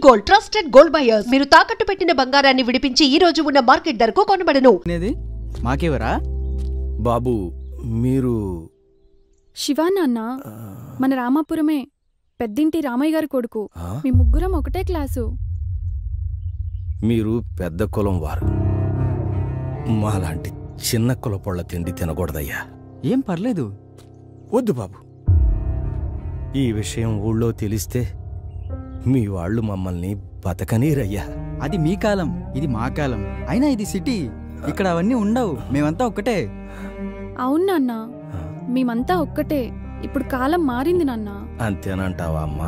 Gold, trusted gold buyers. మీరు తాకట్టు పెట్టిన బంగారాన్ని విడిపించి ఈ రోజు ఉన్న మార్కెట్ ధరకు కొనబడను. మాకెవరా బాబు? మీరు శివా నాన్న, మన రామాపురమే, పెద్దింటి రామయ్య గారి కొడుకు. మీ ముగ్గురం ఒకటే క్లాసు. మీరు పెద్ద కులం వారు. మాలాంటి చిన్న కులపొళ్ళ తిండి తినకూడదయ్యా. ఏం పర్లేదు. వద్దు బాబు, ఈ విషయం ఊళ్ళో తెలిస్తే మీ వాళ్ళు మమ్మల్ని బతకనీరయ్యా. అది మీ కాలం, ఇది మా కాలం. అయినా ఇది సిటీ, ఇక్కడ అవన్నీ ఉండవు. మేమంతా ఒక్కటే. అవును నాన్న, మేమంతా ఒక్కటే. ఇప్పుడు కాలం మారింది నాన్న. అంతేనంటావా అమ్మా?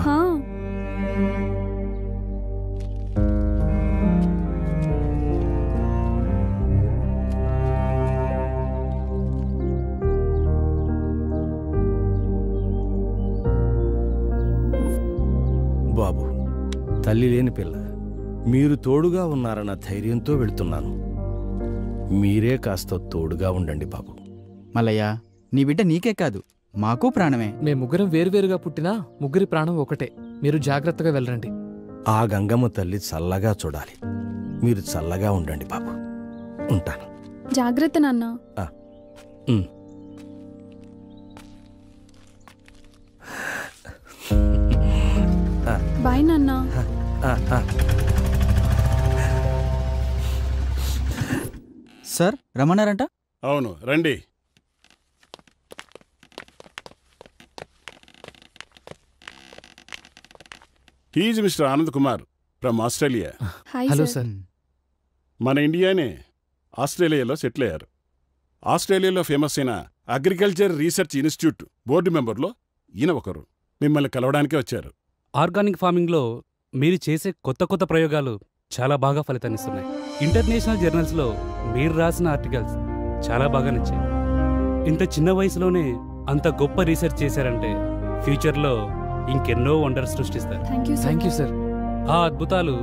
బాబు, తల్లి లేని పిల్ల, మీరు తోడుగా ఉన్నారన్న ధైర్యంతో వెళ్తున్నాను. మీరే కాస్త తోడుగా ఉండండి బాబు. మల్లయ్య, నీ బిడ్డ నీకే కాదు, మాకు ప్రాణమే. మేముగ్గురం వేరువేరుగా పుట్టినా ముగ్గురి ప్రాణం ఒకటే. మీరు జాగ్రత్తగా వెళ్ళండి. ఆ గంగమ్మ తల్లి చల్లగా చూడాలి. మీరు చల్లగా ఉండండి బాబు. ఉంటాను. జాగ్రత్త నాన్న. బాయ్ నాన్న. సార్ రమ్మన్నారంట? అవును, రండి. He's mister Anand Kumar from Australia. Hello sir. మన ఇండియానే ఆస్ట్రేలియాలో సెటిల్ అయ్యారు. ఆస్ట్రేలియాలో ఫేమస్ అయిన అగ్రికల్చర్ రీసెర్చ్ ఇన్స్టిట్యూట్ బోర్డు మెంబర్లో ఈయన ఒకరు. మిమ్మల్ని కలవడానికే వచ్చారు. ఆర్గానిక్ ఫార్మింగ్లో మీరు చేసే కొత్త కొత్త ప్రయోగాలు చాలా బాగా ఫలితాన్నిస్తున్నాయి. ఇంటర్నేషనల్ జర్నల్స్లో మీరు రాసిన ఆర్టికల్స్ చాలా బాగా నచ్చాయి. ఇంత చిన్న వయసులోనే అంత గొప్ప రీసెర్చ్ చేశారంటే ఫ్యూచర్లో ఇంకెన్నో వండర్స్ సృష్టిస్తారు. Thank you sir. ఆ అద్భుతాలు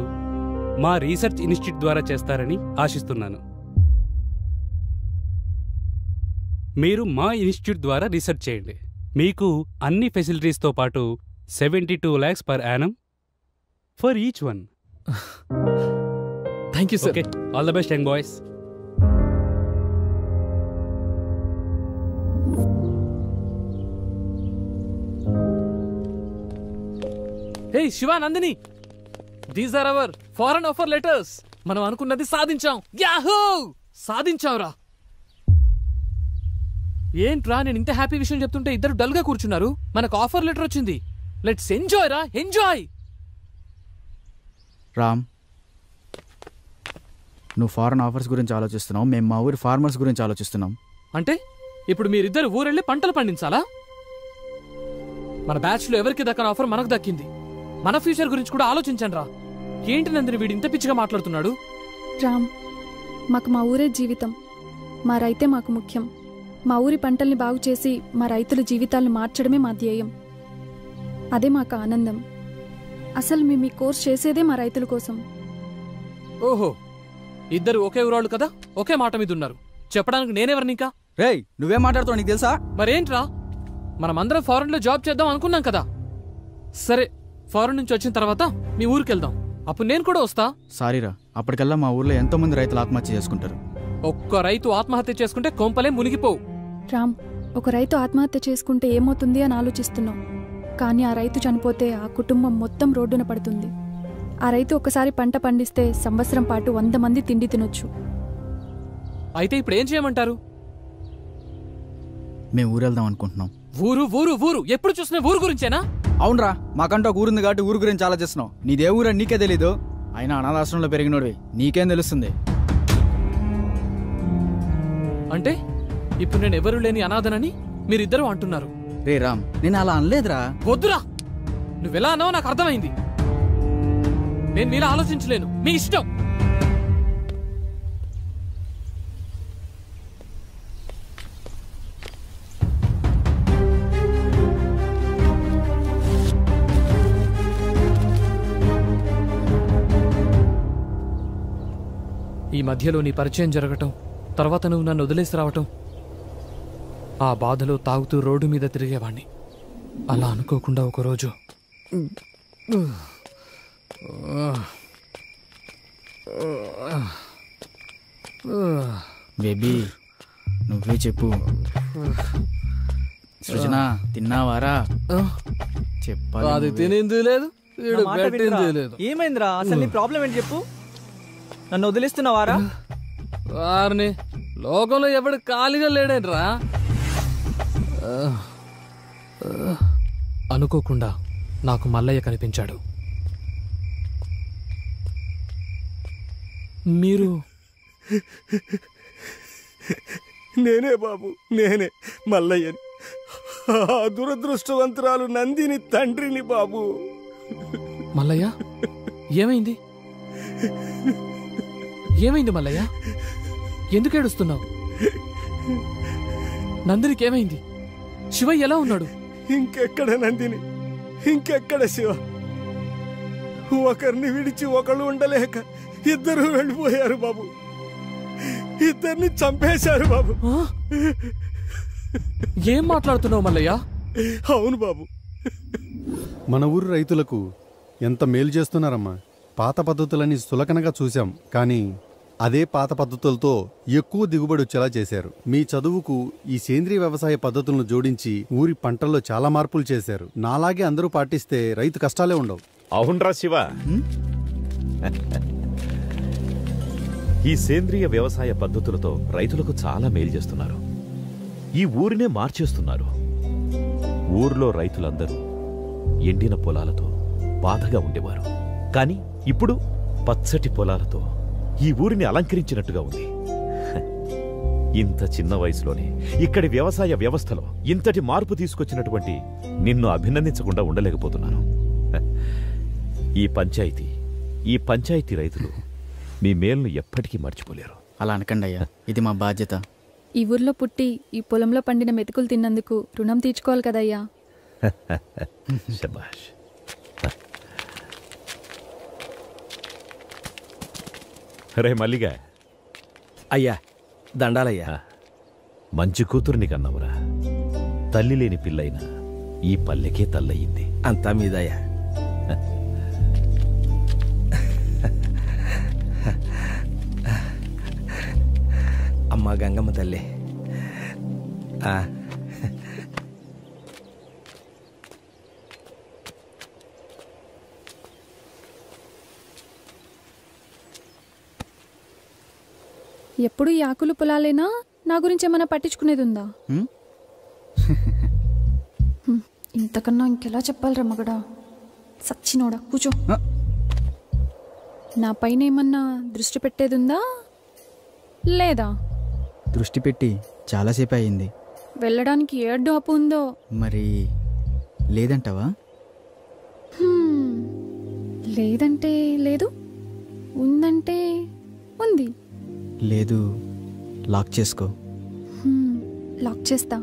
మా రీసెర్చ్ ఇన్స్టిట్యూట్ ద్వారా చేస్తారని ఆశిస్తున్నాను. మీరు మా ఇన్స్టిట్యూట్ ద్వారా రీసెర్చ్ చేయండి. మీకు అన్ని ఫెసిలిటీస్తో పాటు 72 lakhs per annum for each one. Thank you, sir. Okay, all the best, young boys. Hey, Shiva, Nandini. These are our foreign offer letters. మనం అనుకున్నది సాధించాం. యాహూ! సాధించావురా. ఏంట్రా, నేను ఇంత హ్యాపీ విషయం చెప్తుంటే ఇద్దరు డల్గా కూర్చున్నారు. మనకు ఆఫర్ లెటర్ వచ్చింది. లెట్స్ ఎంజాయ్ రా, ఎంజాయ్. రామ్, నువ్వు ఫారెన్ ఆఫర్స్ గురించి ఆలోచిస్తున్నావు, మేము మా ఊరి ఫార్మర్స్ గురించి ఆలోచిస్తున్నాం. అంటే ఇప్పుడు మీరిద్దరు ఊరెళ్ళి పంటలు పండించాలా? మన బ్యాచ్లో ఎవరికి దక్కని ఆఫర్ మనకు దక్కింది. మన ఫ్యూచర్ గురించి కూడా ఆలోచించండి రా. ఏంటి నందిని వీడు ఇంత పిచ్చిగా మాట్లాడుతున్నాడు? రామ్, మాకు మా ఊరే జీవితం. మా రైతే మాకు ముఖ్యం. మా ఊరి పంటల్ని బాగు చేసి మా రైతుల జీవితాలను మార్చడమే మా ధ్యేయం. అదే మాకు ఆనందం. అసలు మేము ఈ కోర్స్ చేసేదే మా రైతుల కోసం. ఓహో, ఇద్దరు ఒకే ఊరాళ్ళు కదా, ఒకే మాట మీద ఉన్నారు. చెప్పడానికి నేనెవరినింకా? రేయ్, నువ్వేం మాట్లాడుతావు నీకు తెలుసా? మరేంట్రా, మనమందరం ఫారెన్లో జాబ్ చేద్దాం అనుకున్నాం కదా. సరే, ఫారెన్ నుంచి వచ్చిన తర్వాత మీ ఊరికి వెళ్దాం. అప్పుడు నేను కూడా వస్తా. సారీరా, అప్పటికల్లా మా ఊర్లో ఎంతో మంది రైతులు ఆత్మహత్య చేసుకుంటారు. ఒక్క రైతు ఆత్మహత్య చేసుకుంటే కొంపలే మునిగిపోవు. రామ్, ఒక రైతు ఆత్మహత్య చేసుకుంటే ఏమవుతుంది అని ఆలోచిస్తున్నాం. కానీ ఆ రైతు చనిపోతే ఆ కుటుంబం మొత్తం రోడ్డున పడుతుంది. ఆ రైతు ఒకసారి పంట పండిస్తే సంవత్సరం పాటు 100 మంది తిండి తినొచ్చు. అయితే ఇప్పుడు ఏం చేయమంటారు? మేము ఊరెళ్దాం అనుకుంటున్నాం. ఊరు ఊరు ఊరు, ఎప్పుడు చూసినా ఊరు గురించేనా? అవునరా, మాకంటూ ఒక ఊరుంది కాబట్టి ఊరు గురించి ఆలోచిస్తున్నావు. నీదే ఊరని నీకే తెలీదు. అయినా అనాథాశ్రమంలో పెరిగినోడివి, నీకేం తెలుస్తుంది? అంటే ఇప్పుడు నేను ఎవరు లేని అనాథనని మీరిద్దరూ అంటున్నారు. రే రామ్, నేను అలా అనలేదురా. వద్దురా, నువ్వెలా అన్నావో నాకు అర్థమైంది. నేను మీలా ఆలోచించలేను. మీ ఇష్టం. ఈ మధ్యలో నీ పరిచయం జరగటం, తర్వాత నువ్వు నన్ను వదిలేసి రావటం, ఆ బాధలో తాగుతూ రోడ్డు మీద తిరిగేవాణ్ణి. అలా అనుకోకుండా ఒకరోజు బేబీ నువ్వే చెప్పు. సృజన తిన్నావారా? చెప్పాలి. అది తినింది లేదు, వీడు పెట్టింది లేదు. ఏమైందిరా? అసలు నీ ప్రాబ్లం ఏంటి చెప్పు. నన్ను వదిలేస్తున్నావారా? వారిని లోకంలో ఎవడు ఖాళీగా లేడేంట్రా. అనుకోకుండా నాకు మల్లయ్య కనిపించాడు. మీరు? నేనే బాబు, నేనే మల్లయ్యని. దురదృష్టవంతురాలు నందిని తండ్రిని బాబు. మల్లయ్య ఏమైంది? ఏమైంది మల్లయ్య? ఎందుకు ఏడుస్తున్నావు? నందినికి ఏమైంది? శివయ్య ఎలా ఉన్నాడు? ఇంకెక్కడ నందిని, ఇంకెక్కడ శివ? ఒకరిని విడిచి ఒకళ్ళు ఉండలేక ఇద్దరు వెళ్ళిపోయారు బాబు. ఇద్దరిని చంపేశారు బాబు. ఏం మాట్లాడుతున్నావు మల్లయ్య? అవును బాబు. మన ఊరు రైతులకు ఎంత మేలు చేస్తున్నారమ్మా. పాత పద్ధతులని సులకనగా చూశాం, కానీ అదే పాత పద్ధతులతో ఎక్కువ దిగుబడి వచ్చేలా చేశారు. మీ చదువుకు ఈ సేంద్రీయ వ్యవసాయ పద్ధతులను జోడించి ఊరి పంటల్లో చాలా మార్పులు చేశారు. నాలాగే అందరూ పాటిస్తే రైతు కష్టాలే ఉండవు. అవునరా శివ, ఈ సేంద్రియ వ్యవసాయ పద్ధతులతో రైతులకు చాలా మేలు చేస్తున్నారు. ఈ ఊరినే మార్చేస్తున్నారు. ఊర్లో రైతులందరూ ఎండిన పొలాలతో బాధగా ఉండేవారు. కానీ ఇప్పుడు పచ్చటి పొలాలతో ఈ ఊరిని అలంకరించినట్టుగా ఉంది. ఇంత చిన్న వయసులోనే ఇక్కడి వ్యవసాయ వ్యవస్థలో ఇంతటి మార్పు తీసుకొచ్చినటువంటి నిన్ను అభినందించకుండా ఉండలేకపోతున్నాను. ఈ పంచాయతీ రైతులు మీ మేలును ఎప్పటికీ మర్చిపోలేరు. అలా అనకండి అయ్యా, ఇది మా బాధ్యత. ఈ ఊర్లో పుట్టి ఈ పొలంలో పండిన మెతుకులు తిన్నందుకు రుణం తీర్చుకోవాలి కదయ్యా. శభాష్. రే మల్లిగా. అయ్యా దండాలయ్యా. మంచి కూతురుని కన్నావురా. తల్లి లేని పిల్లైనా ఈ పల్లెకే తల్లయింది. అంతా మీదయ్యా. అమ్మా గంగమ్మ తల్లి. ఎప్పుడు ఈ ఆకులు పొలాలేనా? నా గురించి ఏమైనా పట్టించుకునేది ఉందా? ఇంతకన్నా ఇంకెలా చెప్పాలిరా మగడా. సచ్చినోడా కూచో. నా పైన ఏమన్నా దృష్టి పెట్టేది ఉందా లేదా? దృష్టి పెట్టి చాలాసేపు అయింది. వెళ్ళడానికి ఏడ్డు అప్పు ఉందో మరి లేదంటావా? లేదంటే లేదు, ఉందంటే ఉంది. లేదు, లాక్ చేసుకో. లాక్ చేస్తా.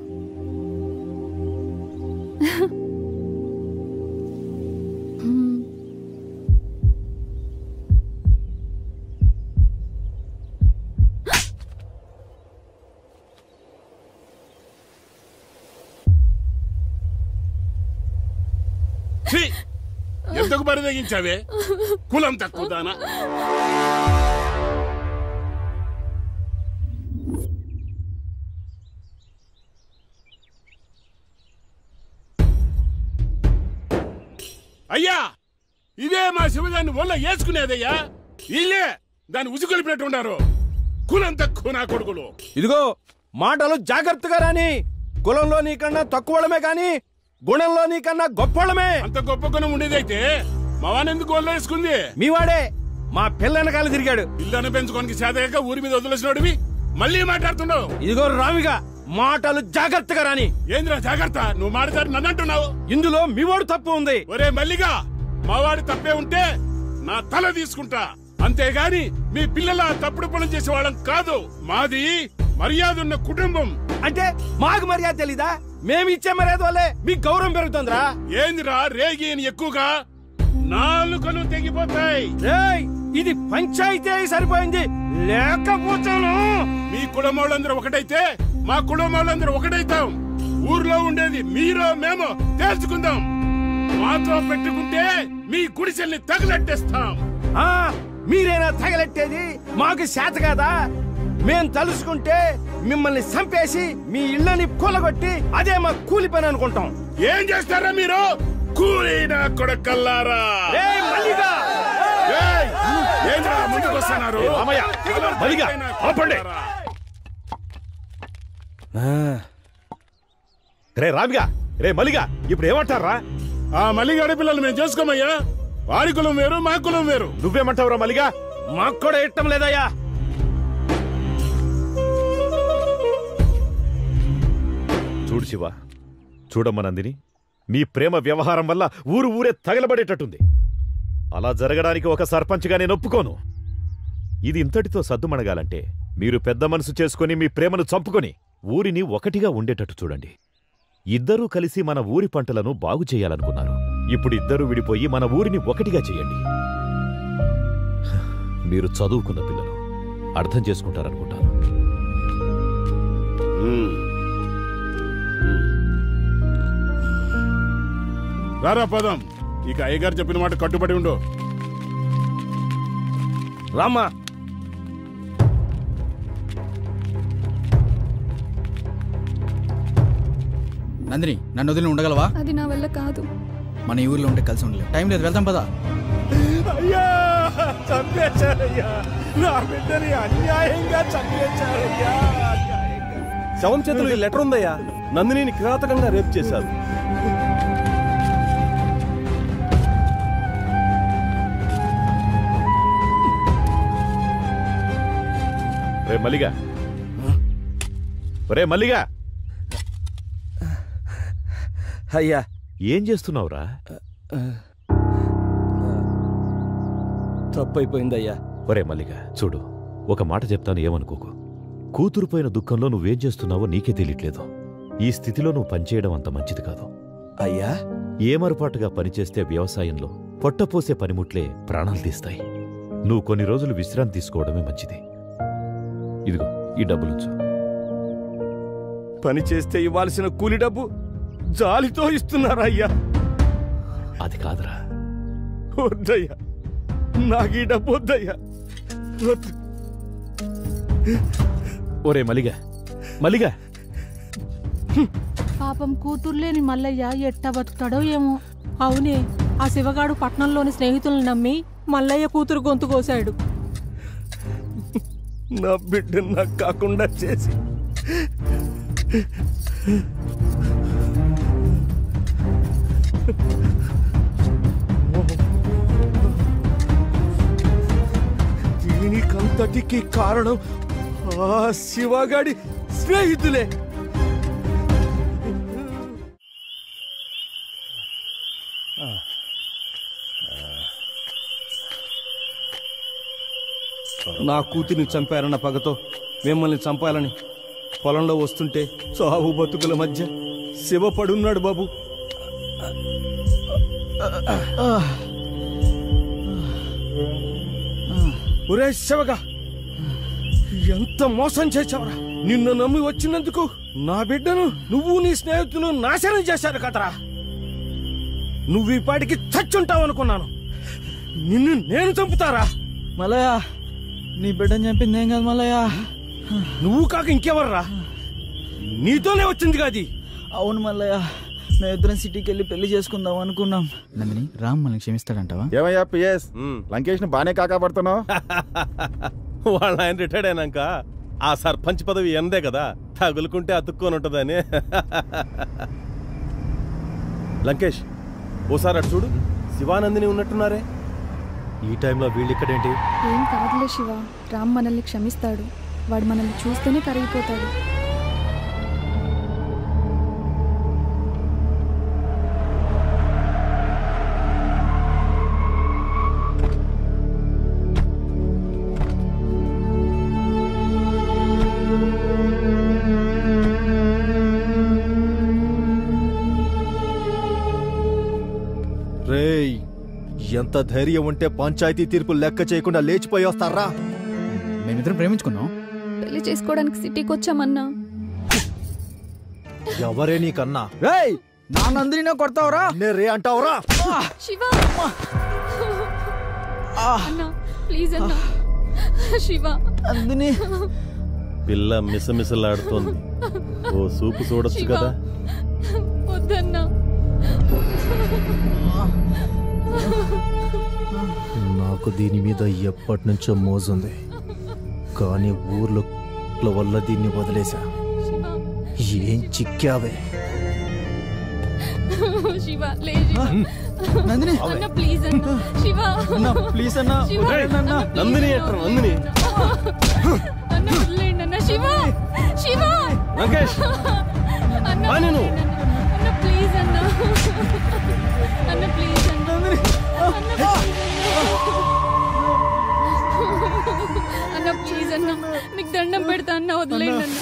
ఎందుకు బరిదగించావే? కులం తక్కువ దానా? అయ్యా, ఇదే మా శివదాన్ని ఒళ్ళ వేసుకునేదయ్యా. ఇల్లే దాన్ని ఉసుకొలిపినట్టు ఉన్నారు. కులం తక్కువ నా కొడుకులు. ఇదిగో మాటలు జాగ్రత్తగా రాని. కులంలో నీకన్నా తక్కువడమే కాని గుణంలో నీకన్నా గొప్పడమే. అంత గొప్ప గుణం ఉండేదైతే మా వానెందుకు ఒళ్ళ వేసుకుంది? మీవాడే మా పిల్లనకాల తిరిగాడు. పిల్లను పెంచుకోనికి చేతగాక ఊరి మీద వదిలేసినోడివి మళ్ళీ మాట్లాడుతున్నావు. ఇదిగో రామిగా మాటలు జాగ్రత్తగా రాని. ఏంద్రా జాగ్రత్త? నువ్వు మాట్లాడి నన్ను అంటున్నావు. ఇందులో మీవాడు తప్పు ఉంది. ఒరే మల్లిగా, మావాడి తప్పే ఉంటే నా తల తీసుకుంటా, అంతేగాని మీ పిల్లల తప్పుడు పనులు చేసేవాళ్ళం కాదు. మాది మర్యాద ఉన్న కుటుంబం. అంటే మాకు మర్యాద తెలీదా? మేమిచ్చే మర్యాద వల్లే మీకు గౌరవం పెరుగుతుందిరా. ఏందిరా రేగి ఎక్కువగా? నాలుకలు తెగిపోతాయి. ఇది పంచాయతీ సరిపోయింది, లేకపోతాను. మీ కులమోళ్ళందరూ ఒకటైతే మా కులమోళ్ళందరూ ఒకటైతాం. ఊర్లో ఉండేది మీరో మేమో తేల్చుకుందాం. మాతో పెట్టుకుంటే మీ గుడిసెల్ని తగలెట్టేస్తాం. మీరేనా తగలెట్టేది? మాకు చేత కాదా? మేం తలుసుకుంటే మిమ్మల్ని చంపేసి మీ ఇళ్ళని కూలగొట్టి అదే మా కూలి పని అనుకుంటాం. ఏం చేస్తారా మీరు? కూలీనా కొడకల్లారా! ఏంట్రా ముందుకు వస్తున్నారు? రే రామిగా, రే మలిగా, ఇప్పుడు ఏమంటారా? ఆ మలిగాడి పిల్లలు మేము చేసుకోమయ్యా. వారి కులం వేరు, మా కులం వేరు. నువ్వేమంటావురా మలిగా? మాకు కూడా ఇష్టం లేదయ్యా. చూడు శివ, చూడమ్మ నందిని, మీ ప్రేమ వ్యవహారం వల్ల ఊరే తగలబడేటట్టుంది. అలా జరగడానికి ఒక సర్పంచ్గా నేను ఒప్పుకోను. ఇది ఇంతటితో సద్దుమణగాలంటే మీరు పెద్ద మనసు చేసుకుని మీ ప్రేమను చంపుకొని ఊరిని ఒకటిగా ఉండేటట్టు చూడండి. ఇద్దరూ కలిసి మన ఊరి పంటలను బాగు చేయాలనుకున్నారు. ఇప్పుడు ఇద్దరూ విడిపోయి మన ఊరిని ఒకటిగా చేయండి. మీరు చదువుకున్న పిల్లలు, అర్థం చేసుకుంటారనుకుంటాను. రారా పదం. ఇక అయ్యగారు చెప్పిన మాట కట్టుబడి ఉండు. రామ్మా. నందిని, నన్ను వదిలి ఉండగలవా? అది నా వల్ల కాదు. మన ఈ ఊర్లో ఉంటే కలిసి ఉండలేదు. టైం లేదు, వెళ్తాం పదా. అయ్యా, చంపేశారయ్యా. నా బిడ్డని అన్యాయంగా చంపేశారయ్యా. శవం చేతులు లెటర్ ఉందయ్యా. నందినిని కిరాతకంగా రేప్ చేశారు. రే మల్లిగా, రే మల్లిగా. అయ్యా, ఏం చేస్తున్నావురా? తప్పైపోయిందయ్యా. ఒరే మల్లిగా, చూడు, ఒక మాట చెప్తాను, ఏమనుకోకు. కూతురుపోయిన దుఃఖంలో నువ్వేం చేస్తున్నావో నీకే తెలియట్లేదు. ఈ స్థితిలో నువ్వు పనిచేయడం అంత మంచిది కాదు. అయ్యా, ఏమరపాటుగా పనిచేస్తే వ్యవసాయంలో పొట్టపోసే పనిముట్లే ప్రాణాలు తీస్తాయి. నువ్వు కొన్ని రోజులు విశ్రాంతి తీసుకోవడమే మంచిది. ఇదిగో ఈ డబ్బులుంచు. పని చేస్తే ఇవ్వాల్సిన కూలి డబ్బు జాలితో ఇస్తున్నారా అయ్యా? అది కాదురా. వద్దయ్యా, నాకు ఈ డబ్బు వద్దయ్యా. ఒరే మల్లిగా, మల్లిగా. పాపం కూతుర్లేని మల్లయ్య ఎట్టా బతుకుతాడో ఏమో. అవునే, ఆ శివగాడు పట్నంలోని స్నేహితులను నమ్మి మల్లయ్య కూతురు గొంతు కోశాడు. నా బిడ్డ నాకు కాకుండా చేసి దీనికంతటికి కారణం ఆ శివగాడి స్నేహితులే. నా కూతురిని చంపారన్న పగతో మిమ్మల్ని చంపాలని పొలంలో వస్తుంటే చావు బతుకుల మధ్య శివ పడున్నాడు బాబు. ఒరే శివగా, ఎంత మోసం చేశావురా! నిన్ను నమ్మి వచ్చినందుకు నా బిడ్డను నువ్వు నీ స్నేహితులు నాశనం చేశారు కదరా. నువ్వు ఈ పాటికి చచ్చుంటావు అనుకున్నాను. నిన్ను నేను చంపుతారా? మల్లయ్య, నీ బిడ్డని చంపింది ఏం కాదు మల్లయ్య. నువ్వు కాక ఇంకెవర్రా? నీతోనే వచ్చింది కాది. అవును మల్లయ్య, మేమిద్దరం సిటీకి వెళ్ళి పెళ్లి చేసుకుందాం అనుకున్నాం. నందిని, రామ్ మనల్ని క్షమిస్తాడంటావా? ఏమయ్యా పిఎస్, లంకేష్ ని బానే కాకాపడుతున్నావు. వాళ్ళ ఆయన రిటైర్డ్ అయినాక ఆ సర్పంచ్ పదవి ఎందే కదా, తగులుకుంటే అతుక్కొని ఉంటుందని. లంకేష్, ఓసారి అటు చూడు, శివానందిని ఉన్నట్టున్నారే. ఈ టైంలో వీళ్ళు ఇక్కడేంటి? ఏం కాదులే శివ, రామ్ మనల్ని క్షమిస్తాడు. వాడు మనల్ని చూస్తేనే కరిగిపోతాడు. రేయ్, ఎంత ధైర్యం ఉంటే పంచాయతీ తీర్పు లెక్క చేయకుండా లేచిపోయి వస్తారా? మేమిద్దరం ప్రేమించుకున్నాం. పెళ్లి చేసుకోవడానికి సిటీకి వచ్చామన్నా. ఎవరే నీకన్నా? రేయ్, నా నందిని కొడతావురా? రే అంటావురా? శివ అన్నా ప్లీజ్ అన్నా. శివ నందిని పిల్ల మిసమిసలాడుతోంది. ఓ సూపు చూడొచ్చు కదా. వద్దన్నా. నాకు దీని మీద ఎప్పటి నుంచో మోజుంది, కానీ ఊర్లో వల్ల దీన్ని వదిలేశా. ఏం చిక్కావే. శివ లే శివ. నందిని అన్న ప్లీజ్ అన్న. శివ అన్న ప్లీజ్ అన్న. నందిని ఎట్రా నందిని. అన్న వదిలేయండి అన్న. శివ శివ రంగేష్ అన్న నేను అన్న ప్లీజ్ అన్న. అన్న ప్లీజ్ అన్న. అన్న ప్లీజ్ అన్న, మీకు దండం పెడతా అన్న, వదిలేయండి అన్న.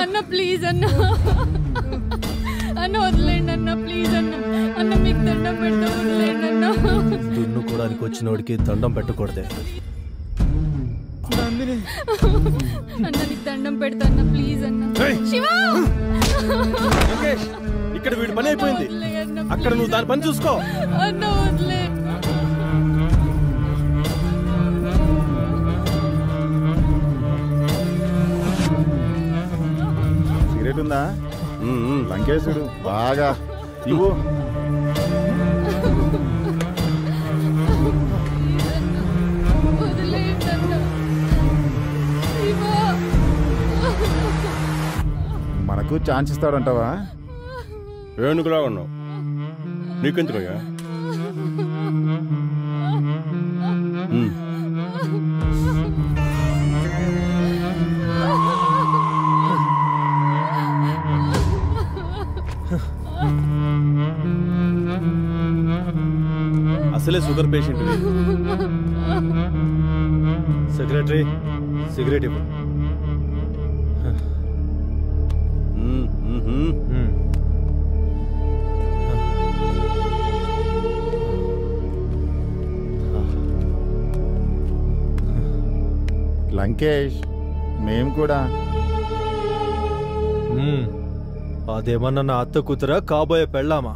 అన్న ప్లీజ్ అన్న. అన్న వదిలేయండి అన్న ప్లీజ్ అన్న. అన్న మీకు దండం పెడతా, వదిలేయండి అన్న. దున్నుకోవడానికి వచ్చినోడికి దండం పెట్టకూడదే. అన్న నీకు దండం పెడతా అన్న, ప్లీజ్ అన్న. శివ ఇక్కడ వీడి పని అయిపోయింది, అక్కడ నువ్వు దాని పని చూసుకో. అన్న వదిలే. సిగరెట్ ఉందా? లంకేశుడు బాగా ఇవ్వు. వదిలేయండి అన్న. శివ మనకు ఛాన్స్ ఇస్తాడంటావా? ఏనుగులా ఉన్నావు, నీకెందుకయ్యా? అసలే షుగర్ పేషెంట్. సెక్రటరీ సిగరెట్ ఇవ్వు. లంకేష్ మేము కూడా. అదేమన్నా నా అత్త కూతురా కాబోయే పెళ్ళామా?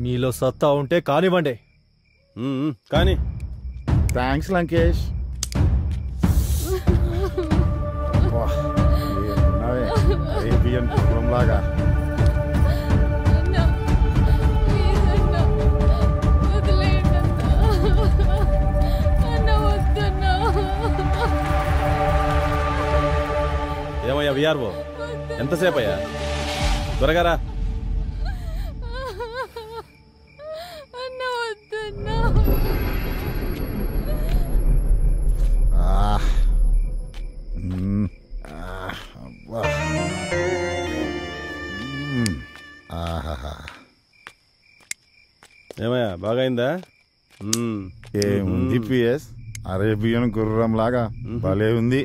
మీలో సత్తా ఉంటే కానివ్వండి. కానీ థ్యాంక్స్ లంకేష్. అరేబియన్ గుర్రంలాగా. అన్న ప్లీజ్ అన్న, వదిలేయండి అన్న. అన్న వద్దన్నా. ఏమయ్యా విఆర్ఓ, ఎంతసేపు అయ్యా? త్వరగా రా. అన్న వద్దన్నా. ఏమయ్యా బాగైందా? ఏముంది పిఎస్, అరేబియన్ గుర్రంలాగా భలే ఉంది.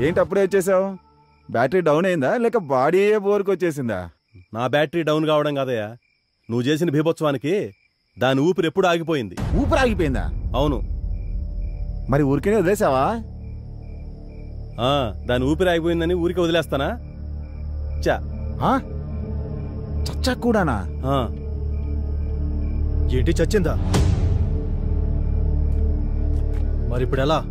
ఏంటి అప్పుడే వచ్చేసావు? బ్యాటరీ డౌన్ అయిందా లేక బాడీ బోర్కి వచ్చేసిందా? నా బ్యాటరీ డౌన్ కావడం కాదయ్యా, నువ్వు చేసిన బీభత్సవానికి దాని ఊపిరి ఎప్పుడు ఆగిపోయింది. ఊపిరి ఆగిపోయిందా? అవును. మరి ఊరికే వదిలేసావా? దాని ఊపిరి ఆగిపోయిందని ఊరికి వదిలేస్తానా? చచ్చా కూడానా? ఏంటి చచ్చిందా? మరి ఇప్పుడు ఎలా?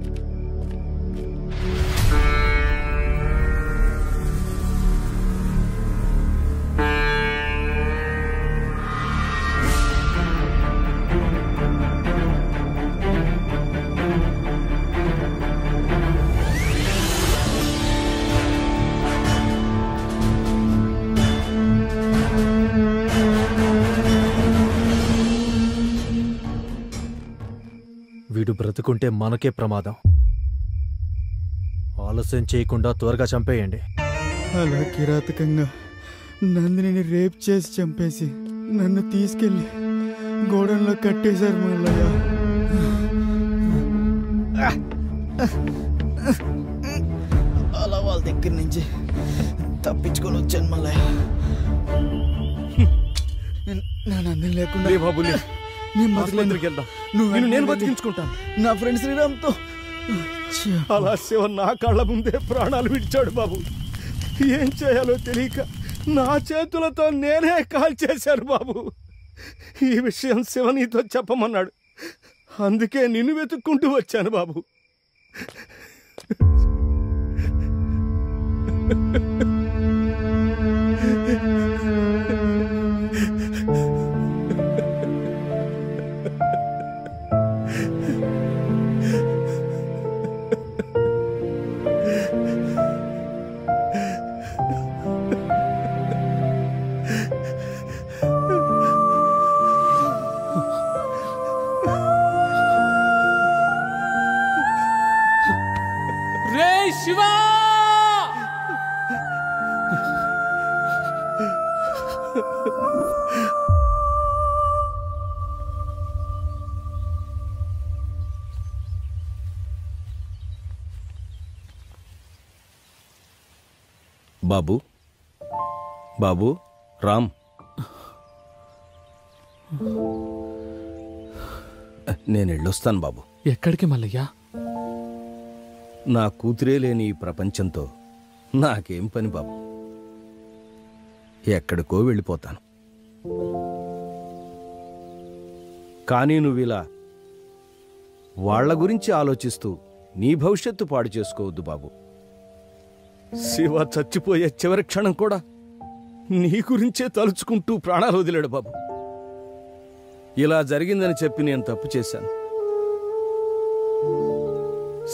వీడు బ్రతుకుంటే మనకే ప్రమాదం. ఆలస్యం చేయకుండా త్వరగా చంపేయండి. అలా కిరాతకంగా నందిని రేప్ చేసి చంపేసి నన్ను తీసుకెళ్ళి గోడంలో కట్టేశారు మల్లయ్య. అలా వాళ్ళ దగ్గర నుంచి తప్పించుకొని వచ్చాను మల్లయ్య. నా నందిని లేకుండా బాబులే నేను బతికించుకుంటాను. నా ఫ్రెండ్ శ్రీరామ్తో అలా శివ నా కళ్ళ ముందే ప్రాణాలు విడిచాడు బాబు. ఏం చేయాలో తెలియక నా చేతులతో నేనే కాల్ చేశాను బాబు. ఈ విషయం శివ నీతో చెప్పమన్నాడు, అందుకే నిన్ను వెతుక్కుంటూ వచ్చాను బాబు. శివా! బాబు, బాబు, రామ్, నేను వెళ్ళొస్తాను బాబు. ఎక్కడికి మల్లయ్యా? నా కూతురే లేని ఈ ప్రపంచంతో నాకేం పని బాబు. ఎక్కడికో వెళ్ళిపోతాను. కానీ నువ్విలా వాళ్ల గురించి ఆలోచిస్తూ నీ భవిష్యత్తు పాడు చేసుకోవద్దు బాబు. శివ చచ్చిపోయే చివరి క్షణం కూడా నీ గురించే తలుచుకుంటూ ప్రాణాలు వదిలాడు బాబు. ఇలా జరిగిందని చెప్పి నేను తప్పు చేశాను.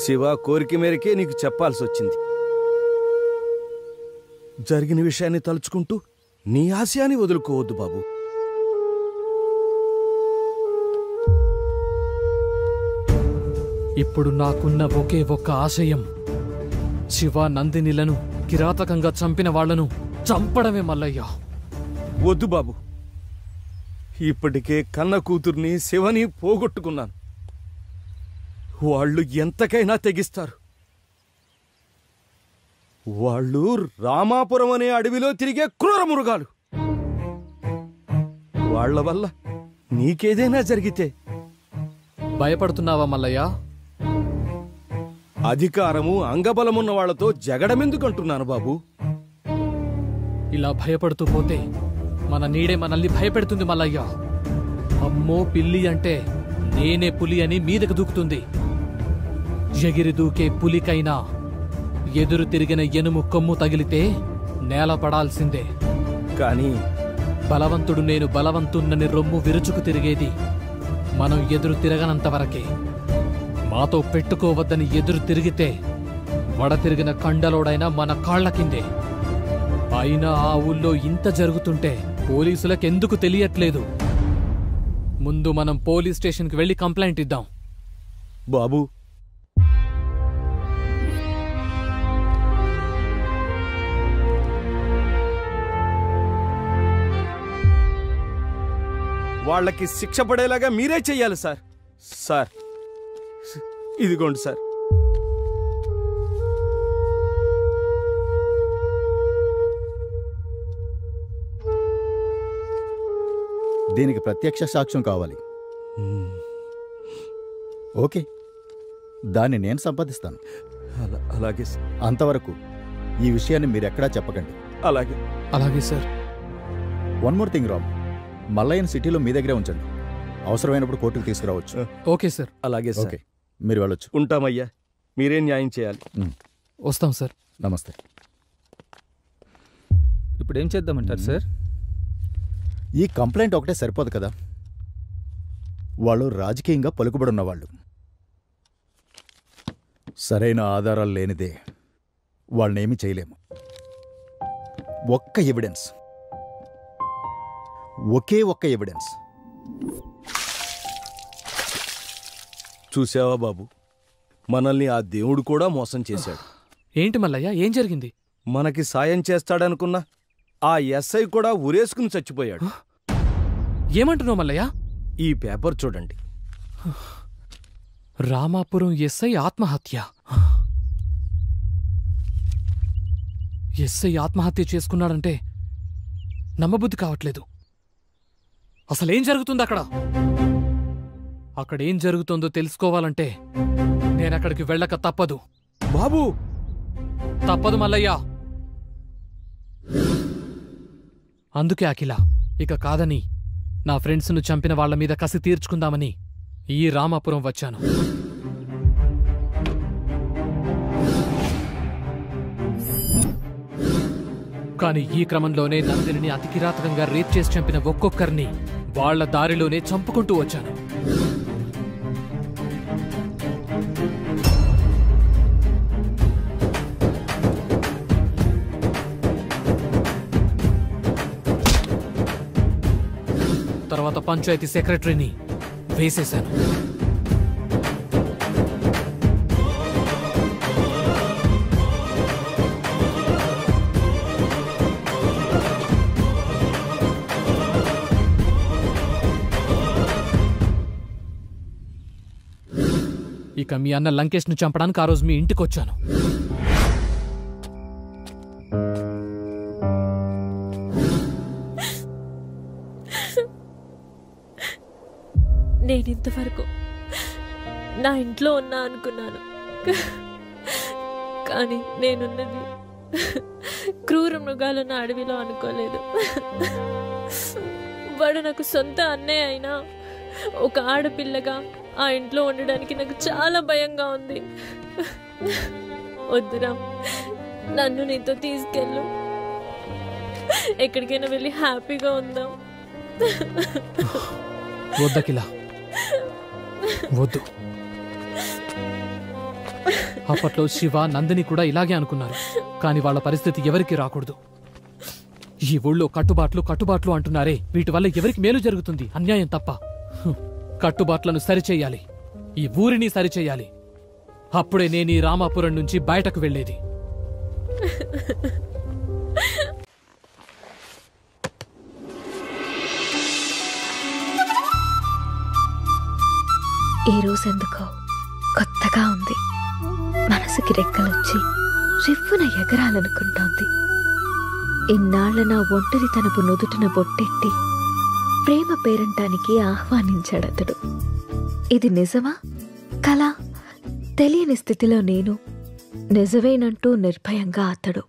శివ కోరిక మేరకే నీకు చెప్పాల్సి వచ్చింది. జరిగిన విషయాన్ని తలుచుకుంటూ నీ ఆశయాన్ని వదులుకోవద్దు బాబు. ఇప్పుడు నాకున్న ఒకే ఒక్క ఆశయం శివ నందినిలను కిరాతకంగా చంపిన వాళ్లను చంపడమే మల్లయ్య. వద్దు బాబు, ఇప్పటికే కన్న కూతుర్ని శివని పోగొట్టుకున్నాను. వాళ్ళు ఎంతకైనా తెగిస్తారు. వాళ్ళు రామాపురం అనే అడవిలో తిరిగే క్రూర మృగాలు. వాళ్ల వల్ల నీకేదైనా జరిగితే భయపడుతున్నావా మల్లయ్య? అధికారము అంగబలమున్న వాళ్లతో జగడమెందుకంటున్నాను బాబు. ఇలా భయపడుతూ పోతే మన నీడే మనల్ని భయపెడుతుంది మల్లయ్య. అమ్మో పిల్లి అంటే నేనే పులి అని మీదకు దూకుతుంది. ఎగిరి దూకే పులికైనా ఎదురు తిరిగిన ఎనుము కొమ్ము తగిలితే నేల పడాల్సిందే. కానీ బలవంతుడు నేను బలవంతున్నని రొమ్ము విరుచుకు తిరిగేది మనం ఎదురు తిరగనంత వరకే. మాతో పెట్టుకోవద్దని ఎదురు తిరిగితే వడ తిరిగిన కండలోడైనా మన కాళ్ల కిందే. అయినా ఆ ఊళ్ళో ఇంత జరుగుతుంటే పోలీసులకెందుకు తెలియట్లేదు? ముందు మనం పోలీస్ స్టేషన్కి వెళ్ళి కంప్లైంట్ ఇద్దాం. బాబు, వాళ్ళకి శిక్ష పడేలాగా మీరే చెయ్యాలి సార్. సార్ ఇదిగోండి సార్. దీనికి ప్రత్యక్ష సాక్ష్యం కావాలి. ఓకే, దాన్ని నేను సంపాదిస్తాను. అలాగే సార్. అంతవరకు ఈ విషయాన్ని మీరెక్కడా చెప్పకండి. అలాగే అలాగే sir. One more thing Ram, మల్లయ్యని సిటీలో మీ దగ్గరే ఉంచండి. అవసరమైనప్పుడు కోర్టుకు తీసుకురావచ్చు. Okay sir. అలాగే సార్. ఓకే, మీరు వెళ్ళొచ్చు. ఉంటామయ్యా, మీరే న్యాయం చేయాలి. వస్తాం సార్. నమస్తే. ఇప్పుడు ఏం చేద్దామంటారు సార్? ఈ కంప్లైంట్ ఒకటే సరిపోదు కదా. వాళ్ళు రాజకీయంగా పలుకుబడున్నవాళ్ళు. సరైన ఆధారాలు లేనిదే వాళ్ళనేమీ చేయలేము. ఒక్క ఎవిడెన్స్, ఒకే ఒక్క ఎవిడెన్స్. చూసావా బాబు, మనల్ని ఆ దేవుడు కూడా మోసం చేశాడు. ఏంటి మల్లయ్య, ఏం జరిగింది? మనకి సాయం చేస్తాడనుకున్నా ఆ ఎస్ఐ కూడా ఉరేసుకుని చచ్చిపోయాడు. ఏమంటున్నావు మల్లయ్య? ఈ పేపర్ చూడండి. రామాపురం ఎస్ఐ ఆత్మహత్య. ఎస్ఐ ఆత్మహత్య చేసుకున్నాడంటే నమ్మబుద్ధి కావట్లేదు. అసలేం జరుగుతుంది అక్కడ? అక్కడేం జరుగుతుందో తెలుసుకోవాలంటే నేనక్కడికి వెళ్ళక తప్పదు. బాబూ, తప్పదు మల్లయ్య. అందుకే అఖిల, ఇక కాదని నా ఫ్రెండ్స్ను చంపిన వాళ్ల మీద కసి తీర్చుకుందామని ఈ రామాపురం వచ్చాను. కాని ఈ క్రమంలోనే నందిని అతి కిరాతకంగా రేప్ చేసి చంపిన ఒక్కొక్కరిని వాళ్ల దారిలోనే చంపుకుంటూ వచ్చాను. తర్వాత పంచాయతీ సెక్రటరీని వేసేశాను. ఇక మీ అన్న లంకేష్ను చంపడానికి ఆ రోజు మీ ఇంటికొచ్చాను. నేనింతవరకు నా ఇంట్లో ఉన్నా అనుకున్నాను, కానీ నేనున్నది క్రూర మృగాలున్న అడవిలో అనుకోలేదు. వాడు నాకు సొంత అన్నయ్య అయినా ఒక ఆడపిల్లగా ఆ ఇంట్లో ఉండడానికి నాకు చాలా భయంగా ఉంది. వద్దురా, నన్ను నీతో తీసుకెళ్ళు, ఎక్కడికైనా వెళ్ళి హ్యాపీగా ఉందాం. వద్దకిలా, వద్దు. అప్పట్లో శివ, నందిని కూడా ఇలాగే అనుకున్నారు. కానీ వాళ్ళ పరిస్థితి ఎవరికి రాకూడదు. ఈ ఊళ్ళో కట్టుబాట్లు అంటున్నారే, వీటి వల్ల ఎవరికి మేలు జరుగుతుంది? అన్యాయం తప్ప. కట్టుబాట్లను సరిచేయాలి, ఈ ఊరిని సరిచేయాలి. అప్పుడే నేను ఈ రామాపురం నుంచి బయటకు వెళ్ళేది. ఈ రోజెందుకో కొత్తగా ఉంది. మనసుకి రెక్కలొచ్చి రివ్వున ఎగరాలనుకుంటోంది. ఇన్నాళ్ల నా ఒంటరితనపు నుదుటిన బొట్టెట్టి ప్రేమ పేరంటానికి ఆహ్వానించాడతడు. ఇది నిజమా కళ తెలియని స్థితిలో నేను, నిజమేనంటూ నిర్భయంగా అతడు.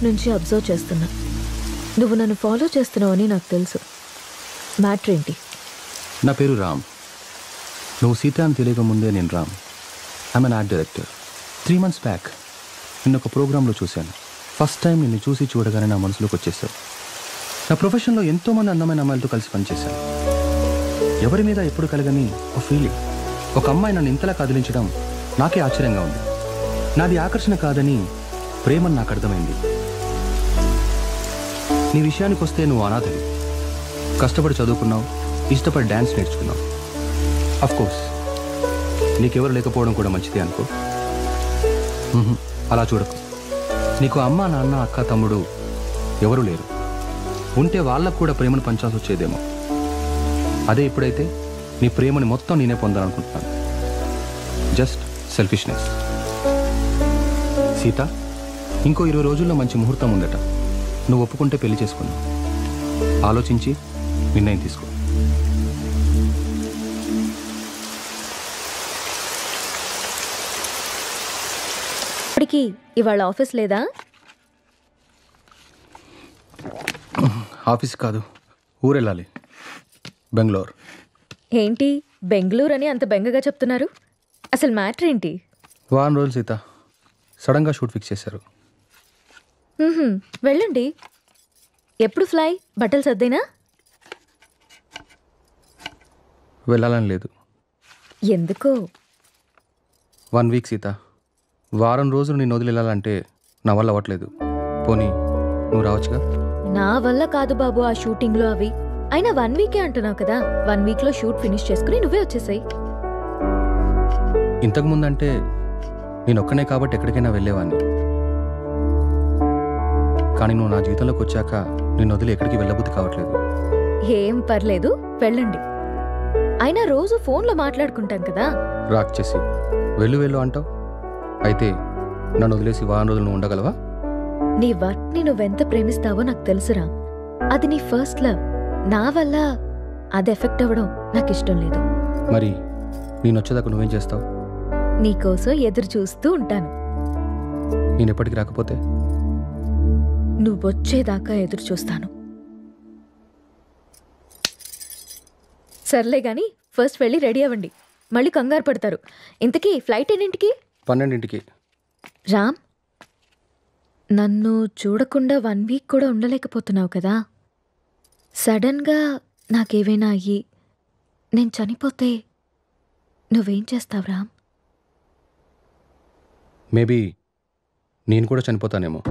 నుంచి అబ్జర్వ్ చేస్తున్నా. నువ్వు నన్ను ఫాలో చేస్తున్నావు అని నాకు తెలుసు. మ్యాటర్ ఏంటి? నా పేరు రామ్. నువ్వు సీత అని తెలియక ముందే నేను Ram. I'm an art director. 3 months back నిన్న ఒక ప్రోగ్రాంలో చూశాను. ఫస్ట్ టైం నిన్ను చూసి చూడగానే నా మనసులోకి వచ్చేసావు. నా ప్రొఫెషన్లో ఎంతోమంది అందమైన అమ్మాయిలతో కలిసి పనిచేశాను. ఎవరి మీద ఎప్పుడు కలగని ఒక ఫీలింగ్. ఒక అమ్మాయి నన్ను ఇంతలా కదిలించడం నాకే ఆశ్చర్యంగా ఉంది. నాది ఆకర్షణ కాదని ప్రేమని నాకు అర్థమైంది. నీ విషయానికి వస్తే నువ్వు అనాథవి. కష్టపడి చదువుకున్నావు, ఇష్టపడి డ్యాన్స్ నేర్చుకున్నావు. అఫ్కోర్స్ నీకెవరు లేకపోవడం కూడా మంచిదే అనుకో. అలా చూడకు. నీకు అమ్మ, నాన్న, అక్క, తమ్ముడు ఎవరూ లేరు. ఉంటే వాళ్ళకు కూడా ప్రేమను పంచాల్సి వచ్చేదేమో. అదే ఇప్పుడైతే నీ ప్రేమని మొత్తం నేనే పొందాలనుకుంటున్నాను. Just selfishness. సీత, ఇంకో 20 రోజుల్లో మంచి ముహూర్తం ఉందట. నువ్వు ఒప్పుకుంటే పెళ్లి చేసుకున్నావు. ఆలోచించి నిర్ణయం తీసుకో. ఇప్పటికీ ఇవాళ ఆఫీస్ లేదా? ఆఫీస్ కాదు, ఊరెళ్ళాలి. బెంగళూరు. ఏంటి బెంగళూరు అని అంత బెంగగా చెప్తున్నారు? అసలు మ్యాటర్ ఏంటి? వారం రోజులు సీత, సడన్గా షూట్ ఫిక్స్ చేశారు. వెళ్ళండి. ఎప్పుడు ఫ్లై? బట్టలు సర్దేనా? వెళ్ళాలని లేదు. ఎందుకో? 1 వీక్ సీత. వారం రోజులు నేను వదిలి వెళ్ళాలంటే నా వల్ల అవ్వట్లేదు. పోనీ నువ్వు రావచ్చుగా? నా వల్ల కాదు బాబు ఆ షూటింగ్లో అవి. అయినా 1 వీకే అంటున్నావు కదా, 1 వీక్లో షూట్ ఫినిష్ చేసుకుని నువ్వే వచ్చేసాయి. ఇంతకుముందంటే నేను ఒక్కనే కాబట్టి ఎక్కడికైనా వెళ్ళేవాడిని. కానీ నువ్వు నా జీవితంలోకి వచ్చాక నేను వదిలి ఎక్కడికి వెళ్ళబుద్ధి కావట్లేదు. ఏం పర్లేదు, వెళ్ళండి. అయినా రోజు ఫోన్లో మాట్లాడుకుంటాం కదా. రాక్ చేసి వెళ్ళు అంటావు. అయితే నన్ను వదిలేసి వారం రోజులు నువ్వు ఉండగలవా? నీ వర్క్ని నువ్వెంత ప్రేమిస్తావో నాకు తెలుసురా. అది నీ ఫస్ట్ లవ్. నా వల్ల అది ఎఫెక్ట్ అవ్వడం నాకు ఇష్టం లేదు. మరి నేను వచ్చేదాకా నువ్వేం చేస్తావు? నీకోసం ఎదురు చూస్తూ ఉంటాను. నేను ఎప్పటికి రాకపోతే? నువ్వొచ్చేదాకా ఎదురు చూస్తాను. సర్లే గాని ఫస్ట్ వెళ్ళి రెడీ అవ్వండి, మళ్ళీ కంగారు పడతారు. ఇంతకీ ఫ్లైట్ ఎన్నింటికి? 12ంటికి. రామ్, నన్ను చూడకుండా 1 వీక్ కూడా ఉండలేకపోతున్నావు కదా. సడన్గా నాకేవైనా అయ్యి నేను చనిపోతే నువ్వేం చేస్తావు రామ్? మేబీ నేను కూడా చనిపోతానేమో.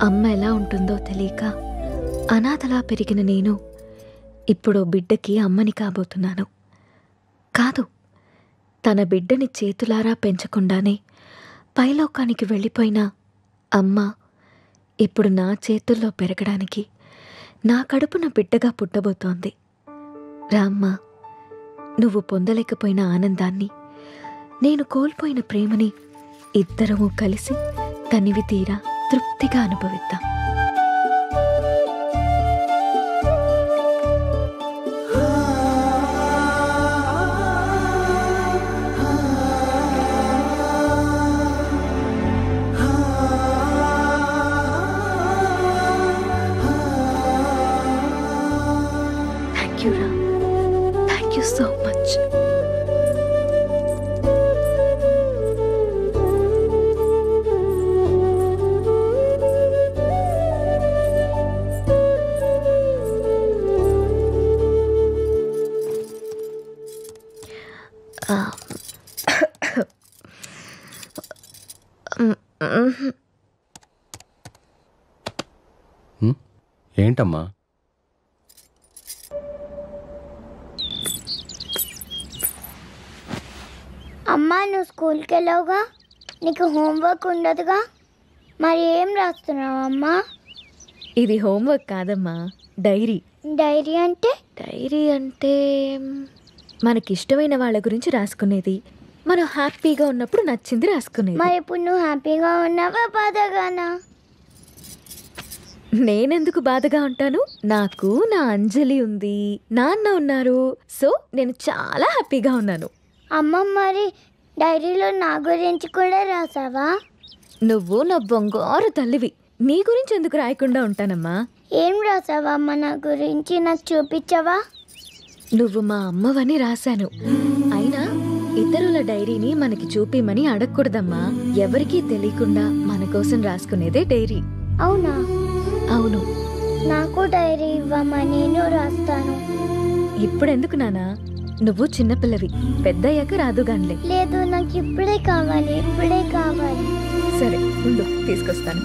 అమ్మ ఎలా ఉంటుందో తెలియక అనాథలా పెరిగిన నేను ఇప్పుడు బిడ్డకి అమ్మని కాబోతున్నాను. కాదు, తన బిడ్డని చేతులారా పెంచకుండానే పైలోకానికి వెళ్ళిపోయిన అమ్మ ఇప్పుడు నా చేతుల్లో పెరగడానికి నా కడుపున బిడ్డగా పుట్టబోతోంది. రామ్మ, నువ్వు పొందలేకపోయిన ఆనందాన్ని, నేను కోల్పోయిన ప్రేమని ఇద్దరము కలిసి తనివి తీరా తృప్తిగా అనుభవిద్దాం. Thank you Ram, thank you so much. ఏంటమ్మా? అమ్మా, నువ్వు స్కూల్కి వెళ్ళావుగా, నీకు హోంవర్క్ ఉండదుగా, మరి ఏం రాస్తున్నావు అమ్మా? ఇది హోంవర్క్ కాదమ్మా, డైరీ. డైరీ అంటే? డైరీ అంటే మనకిష్టమైన వాళ్ళ గురించి రాసుకునేది. మనం హ్యాపీగా ఉన్నప్పుడు నచ్చింది రాసుకునేది. మరి ఇప్పుడు నువ్వు హ్యాపీగా ఉన్నావా బాధగానా? నేనెందుకు బాధగా ఉంటాను? నాకు నా అంజలి ఉంది, నాన్న ఉన్నారు. సో నేను చాలా హ్యాపీగా ఉన్నాను. అమ్మ, మరి డైరీలో నా గురించి కూడా రాసావా? నువ్వు నా బంగారు తల్లివి, నీ గురించి ఎందుకు రాయకుండా ఉంటానమ్మా? ఏం రాసావా అమ్మ నా గురించి? నాకు చూపించవా? నువ్వు మా అమ్మవని రాశాను. అయినా ఇతరుల డైరీని మనకి చూపిమని అడగకూడదమ్మా. ఎవరికీ తెలియకుండా మన కోసం రాసుకునేదే డైరీ. అవునా? అవును. నాకు డైరీ ఇవ్వమ్మా, నేను రాస్తాను. ఇప్పుడెందుకు నానా? నువ్వు చిన్నపిల్లవి, పెద్దయ్యాక రాదుగాన్లే. లేదు, నాకు ఇప్పుడే కావాలి, ఇప్పుడే కావాలి. సరే ఉండు, తీసుకొస్తాను.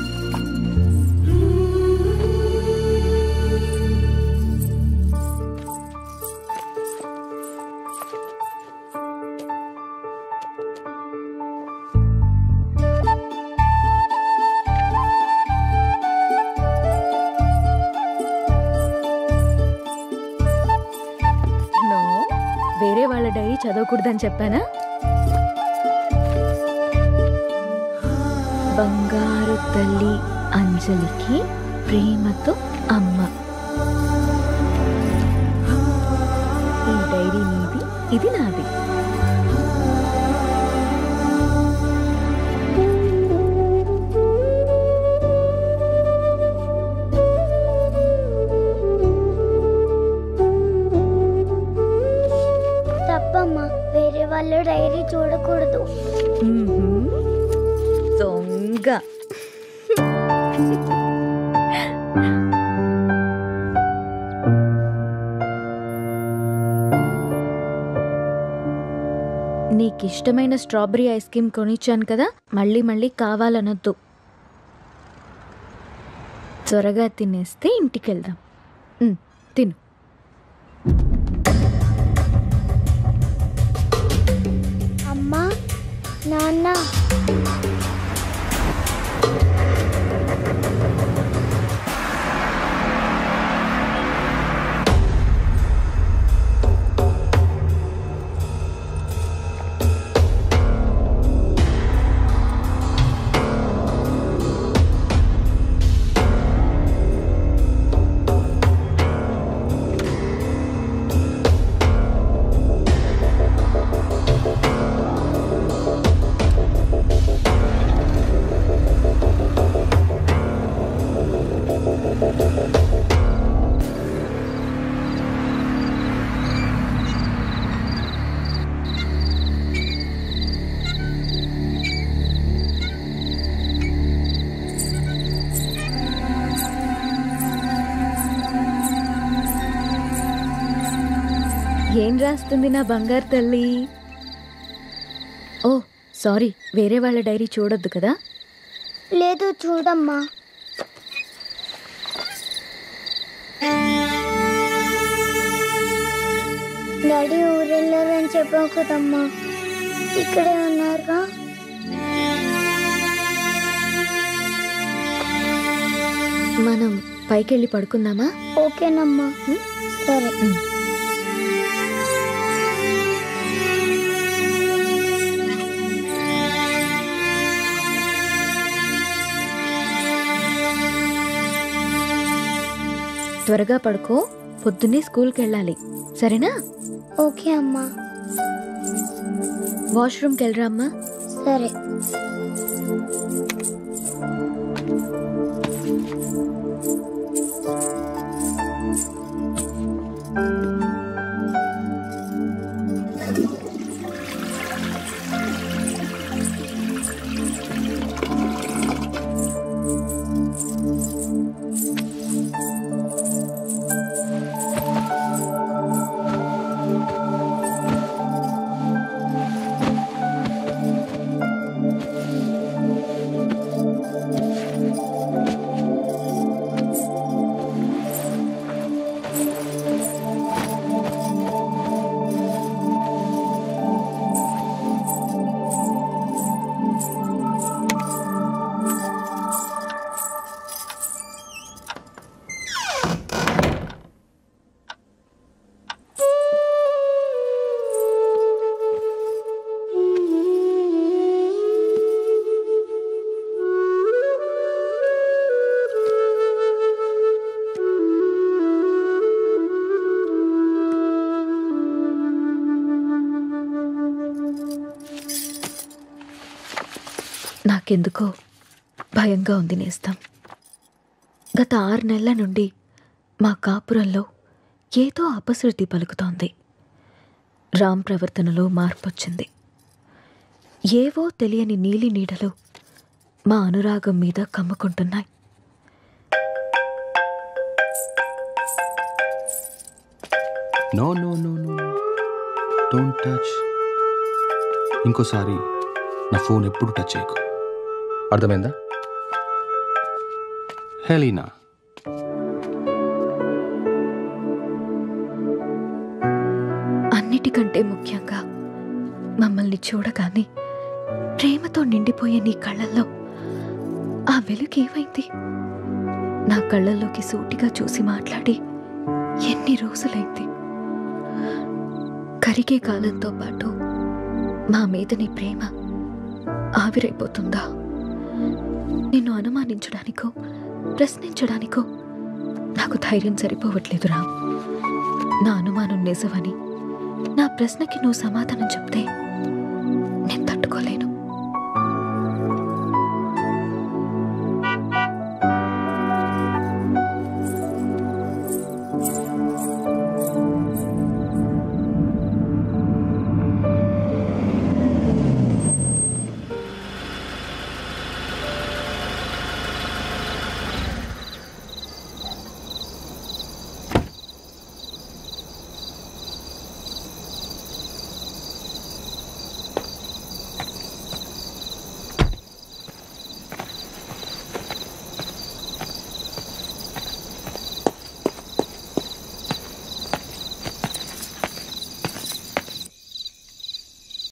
వేరే వాళ్ళ డైరీ చదవకూడదని చెప్పానా? బంగారు తల్లి అంజలికి ప్రేమతో అమ్మ. ఈ డైరీ నీది, ఇది నాది. దొంగ. నీకిష్టమైన స్ట్రాబెరీ ఐస్ క్రీమ్ కొనిచ్చాను కదా, మళ్ళీ మళ్ళీ కావాలనొద్దు. త్వరగా తినేస్తే ఇంటికెళ్దాం. తిను. అమ్మా, నాన్న, ఏం రాస్తుంది నా బంగారు తల్లి? ఓ సారీ, వేరే వాళ్ళ డైరీ చూడొద్దు కదా. లేదు చూడమ్మా. డాడీ ఊరెళ్ళారని చెప్పావు కదమ్మా, ఇక్కడే ఉన్నారుగా. మనం పైకెళ్ళి పడుకుందామా? ఓకేనమ్మా. సరే. త్వరగా పడుకో, పొద్దున్నే స్కూల్కి వెళ్ళాలి, సరేనా? ఓకే అమ్మా. వాష్రూమ్కి వెళ్ళరా అమ్మా. సరే. నాకెందుకో భయంగా ఉంది నేస్తం. గత 6 నెలల నుండి మా కాపురంలో ఏదో అపశృతి పలుకుతోంది. రామ్ ప్రవర్తనలో మార్పొచ్చింది. ఏవో తెలియని నీలి నీడలు మా అనురాగం మీద కమ్ముకుంటున్నాయి. No no no no, don't touch. ఇంకోసారి నా ఫోన్ ఎప్పుడు టచ్ చేయకు, అర్థమైందా? హెలీనా, అన్నిటికంటే ముఖ్యంగా మమ్మల్ని చూడగానే ప్రేమతో నిండిపోయే నీ కళ్ళల్లో ఆ వెలుగు ఏమైంది? నా కళ్ళల్లోకి సూటిగా చూసి మాట్లాడి ఎన్ని రోజులైంది? కరిగే కాలంతో పాటు మా మీద నీ ప్రేమ ఆవిరైపోతుందా? నిన్ను అనుమానించడానికో ప్రశ్నించడానికో నాకు ధైర్యం సరిపోవట్లేదు రామ్. నా అనుమానం నిజమని, నా ప్రశ్నకి నువ్వు సమాధానం చెప్తే